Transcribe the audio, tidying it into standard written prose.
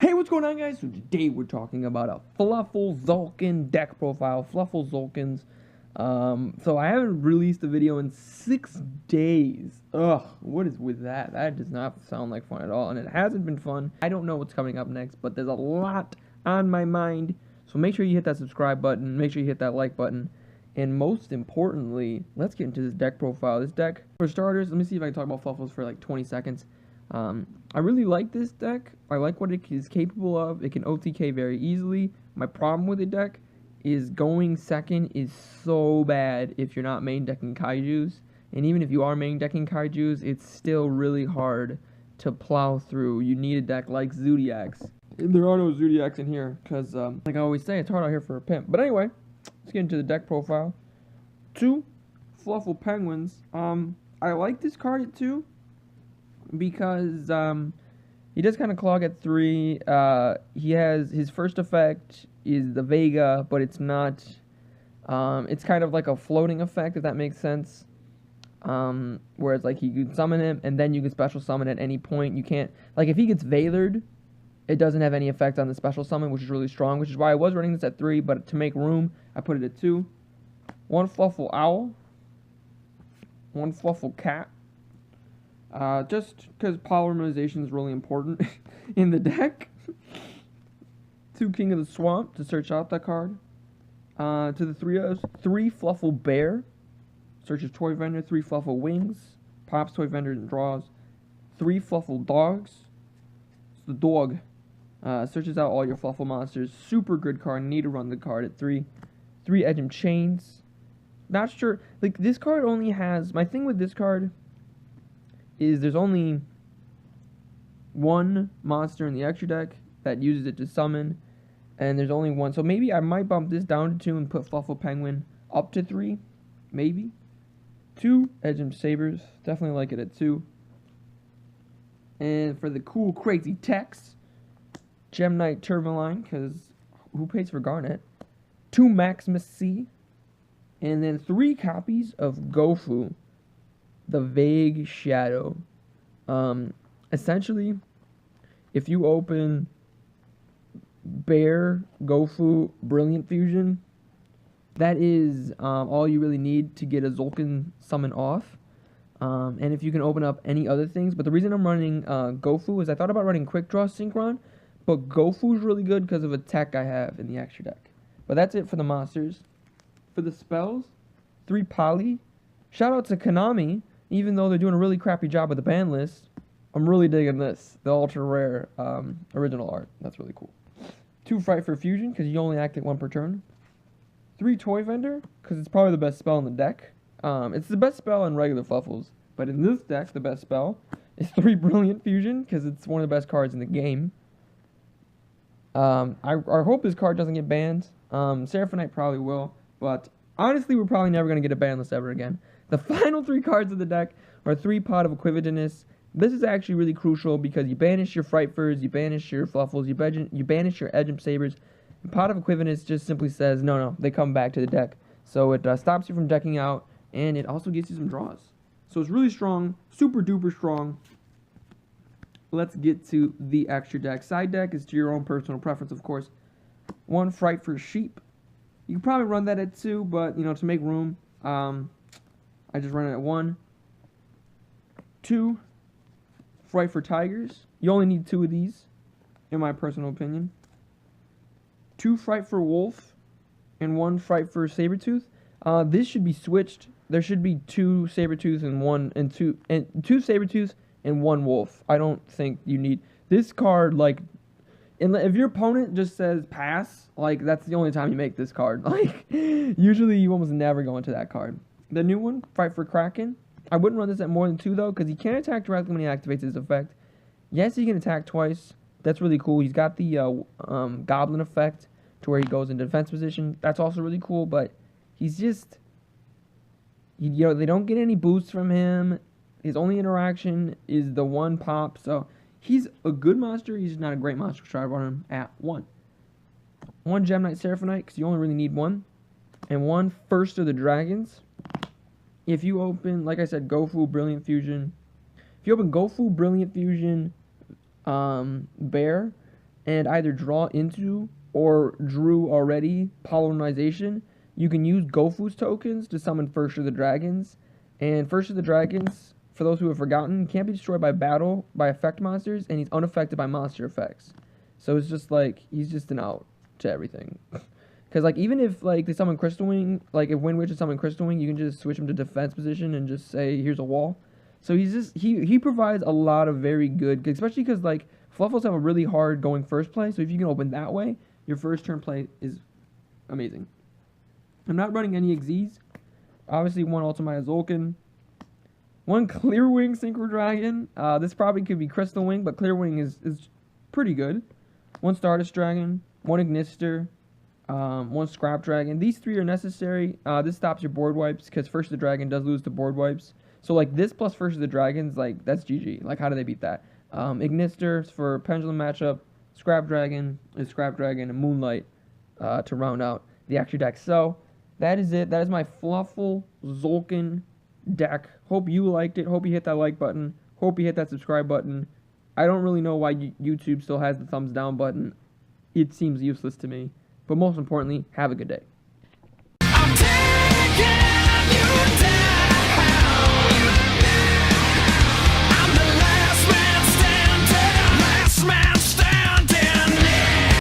Hey, what's going on, guys? So today we're talking about a Fluffal Tzolkin deck profile, Fluffal Tzolkins. So I haven't released a video in 6 days. Ugh, what is with that? That does not sound like fun at all, and it hasn't been fun. I don't know what's coming up next, but there's a lot on my mind. So make sure you hit that subscribe button, make sure you hit that like button, and most importantly, let's get into this deck profile. This deck, for starters, let me see if I can talk about Fluffals for like 20 seconds. I really like this deck. I like what it is capable of. It can OTK very easily. My problem with the deck is going second is so bad if you're not main decking Kaijus. And even if you are main decking Kaijus, it's still really hard to plow through. You need a deck like Zodiacs. And there are no Zodiacs in here because, like I always say, it's hard out here for a pimp. But anyway, let's get into the deck profile. 2 Fluffal Penguins. I like this card at 2. Because he does kind of clog at 3. He has his first effect is the Vega, but it's not. It's kind of like a floating effect, if that makes sense. Whereas like you can summon him and then you can special summon at any point. You can't, like, if he gets Veilered, it doesn't have any effect on the special summon, which is really strong. Which is why I was running this at 3, but to make room, I put it at 2. 1 Fluffal Owl. 1 Fluffal Cat. Just because polymerization is really important in the deck. 2 King of the Swamp to search out that card. To the 3 Fluffal Bear. Searches Toy Vendor. 3 Fluffal Wings. Pops Toy Vendor and draws. 3 Fluffal Dogs. It's the dog. Searches out all your Fluffal monsters. Super good card. Need to run the card at 3. 3 Edgem Chains. Not sure. Like, this card only has... My thing with this card is there's only 1 monster in the extra deck that uses it to summon, and there's only 1. So maybe I might bump this down to 2 and put Fluffal Penguin up to 3, maybe. 2 Edgem Sabers, definitely like it at 2. And for the cool, crazy text, Gem Knight Turmaline, because who pays for Garnet? 2 Maximus C, and then 3 copies of Gofu, the Vague Shadow. Essentially, if you open Bear, Gofu, Brilliant Fusion, that is all you really need to get a Tzolkin summon off. And if you can open up any other things. But the reason I'm running Gofu is I thought about running Quick Draw Synchron, but Gofu is really good because of a tech I have in the extra deck. But that's it for the monsters. For the spells, 3 Poly. Shout out to Konami. Even though they're doing a really crappy job with the ban list, I'm really digging this. The ultra rare original art. That's really cool. 2 Fright for Fusion, because you only activate 1 per turn. 3 Toy Vendor, because it's probably the best spell in the deck. It's the best spell in regular Fluffals, but in this deck, the best spell is 3 Brilliant Fusion, because it's one of the best cards in the game. I hope this card doesn't get banned. Seraphonite probably will, but honestly, we're probably never going to get a ban list ever again. The final 3 cards of the deck are 3 Pot of Equivageness. This is actually really crucial because you banish your Frightfurs, you banish your Fluffals, you banish your Edgem Sabers. And Pot of Equivageness just simply says, no, they come back to the deck. So it stops you from decking out, and it also gives you some draws. So it's really strong, super duper strong. Let's get to the extra deck. Side deck is to your own personal preference, of course. 1 Fright for Sheep. You can probably run that at 2, but, you know, to make room, I just run it at 1. 2 Fright for Tigers. You only need 2 of these, in my personal opinion. 2 Fright for Wolf, and 1 Fright for Sabertooth. This should be switched. There should be 2 Sabertooth and 2 Sabertooth and 1 Wolf. I don't think you need this card. Like, if your opponent just says pass, like, that's the only time you make this card. Like, usually you almost never go into that card. The new one, Fright for Kraken. I wouldn't run this at more than 2, though, because he can't attack directly when he activates his effect. Yes, he can attack twice. That's really cool. He's got the Goblin effect to where he goes into defense position. That's also really cool, but he's just... You know, they don't get any boosts from him. His only interaction is the 1 pop, so he's a good monster. He's not a great monster, so I run him at 1. 1 Gem Knight Seraphonite, because you only really need 1. And 1 First of the Dragons. If you open, like I said, Gofu, Brilliant Fusion. If you open Gofu, Brilliant Fusion, Bear, and either draw into or drew already pollination, you can use Gofu's tokens to summon First of the Dragons. And First of the Dragons, for those who have forgotten, can't be destroyed by battle, by effect monsters, and he's unaffected by monster effects. So it's just like, he's just an out to everything. Because, like, even if, like, they summon Crystal Wing, like, if Wind Witch is summon Crystal Wing, you can just switch him to defense position and just say, here's a wall. So he's just, he provides a lot of very good, especially because, like, Fluffals have a really hard going first play, so if you can open that way, your first turn play is amazing. I'm not running any Xyz. Obviously, one Ultimate Tzolkin. One Clear Wing Synchro Dragon. This probably could be Crystal Wing, but Clear Wing is pretty good. One Stardust Dragon. One Ignister. One Scrap Dragon. These three are necessary. This stops your board wipes, because First of the Dragon does lose to board wipes. So, like, this plus First of the Dragons, like, that's GG. Like, how do they beat that? Ignister for Pendulum matchup. Scrap Dragon is Scrap Dragon, and Moonlight to round out the extra deck. So, that is it. That is my Fluffal Tzolkin deck. Hope you liked it. Hope you hit that like button. Hope you hit that subscribe button. I don't really know why YouTube still has the thumbs down button. It seems useless to me. But most importantly, have a good day.